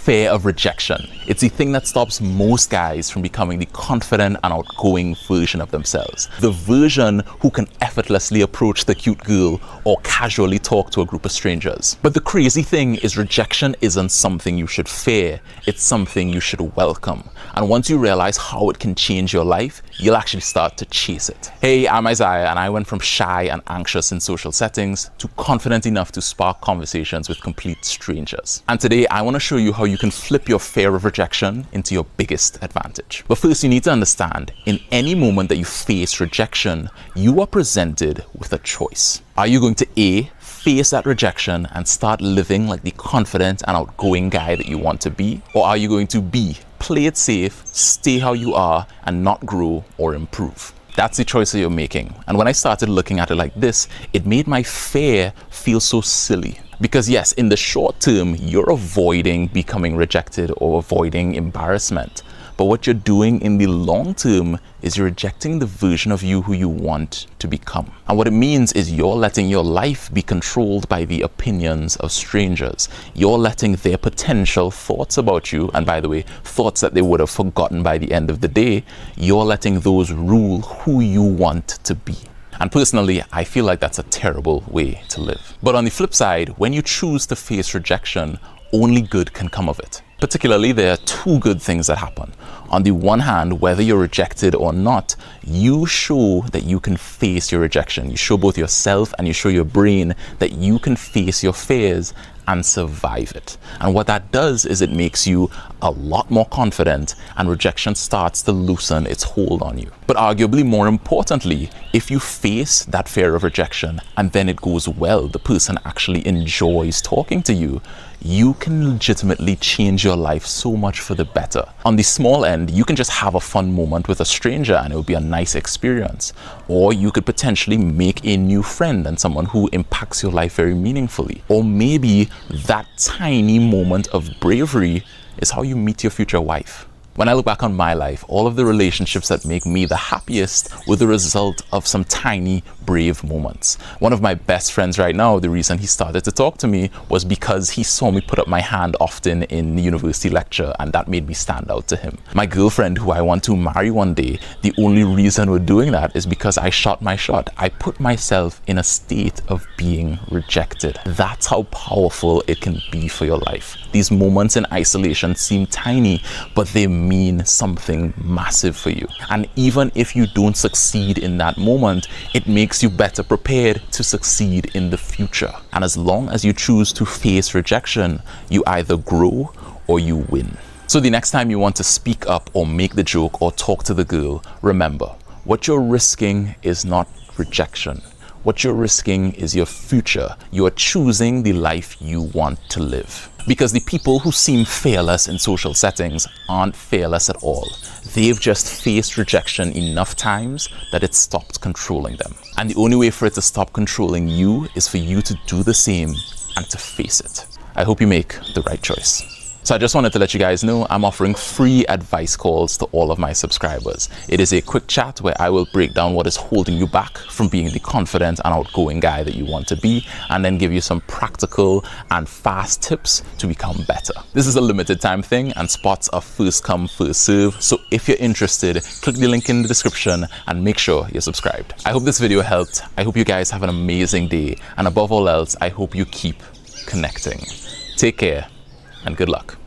fear of rejection. It's the thing that stops most guys from becoming the confident and outgoing version of themselves. The version who can effortlessly approach the cute girl or casually talk to a group of strangers. But the crazy thing is rejection isn't something you should fear, it's something you should welcome. And once you realize how it can change your life, you'll actually start to chase it. Hey, I'm Isaiah, and I went from shy and anxious in social settings to confident enough to spark conversations with complete strangers. And today I want to show you how you can flip your fear of rejection into your biggest advantage. But first, you need to understand, in any moment that you face rejection, you are presented with a choice. Are you going to A, face that rejection and start living like the confident and outgoing guy that you want to be? Or are you going to B, play it safe, stay how you are, and not grow or improve? That's the choice that you're making. And when I started looking at it like this, it made my fear feel so silly. Because yes, in the short term, you're avoiding becoming rejected or avoiding embarrassment. But what you're doing in the long term is you're rejecting the version of you who you want to become. And what it means is you're letting your life be controlled by the opinions of strangers. You're letting their potential thoughts about you, and by the way, thoughts that they would have forgotten by the end of the day, you're letting those rule who you want to be. And personally, I feel like that's a terrible way to live. But on the flip side, when you choose to face rejection, only good can come of it. Particularly, there are two good things that happen. On the one hand, whether you're rejected or not, you show that you can face your rejection. You show both yourself and you show your brain that you can face your fears and survive it. And what that does is it makes you a lot more confident, and rejection starts to loosen its hold on you. But arguably more importantly, if you face that fear of rejection and then it goes well, the person actually enjoys talking to you, you can legitimately change your life so much for the better. On the small end, you can just have a fun moment with a stranger and it will be a nice experience. Or you could potentially make a new friend and someone who impacts your life very meaningfully. Or maybe that tiny moment of bravery is how you meet your future wife. When I look back on my life, all of the relationships that make me the happiest were the result of some tiny, brave moments. One of my best friends right now, the reason he started to talk to me was because he saw me put up my hand often in the university lecture, and that made me stand out to him. My girlfriend, who I want to marry one day, the only reason we're doing that is because I shot my shot. I put myself in a state of being rejected. That's how powerful it can be for your life. These moments in isolation seem tiny, but they mean something massive for you. And even if you don't succeed in that moment, it makes you better prepared to succeed in the future. And as long as you choose to face rejection, you either grow or you win. So the next time you want to speak up or make the joke or talk to the girl, remember, what you're risking is not rejection. What you're risking is your future. You are choosing the life you want to live. Because the people who seem fearless in social settings aren't fearless at all. They've just faced rejection enough times that it stopped controlling them. And the only way for it to stop controlling you is for you to do the same and to face it. I hope you make the right choice. So I just wanted to let you guys know I'm offering free advice calls to all of my subscribers. It is a quick chat where I will break down what is holding you back from being the confident and outgoing guy that you want to be, and then give you some practical and fast tips to become better. This is a limited time thing and spots are first come, first serve. So if you're interested, click the link in the description and make sure you're subscribed. I hope this video helped. I hope you guys have an amazing day. And above all else, I hope you keep connecting. Take care and good luck.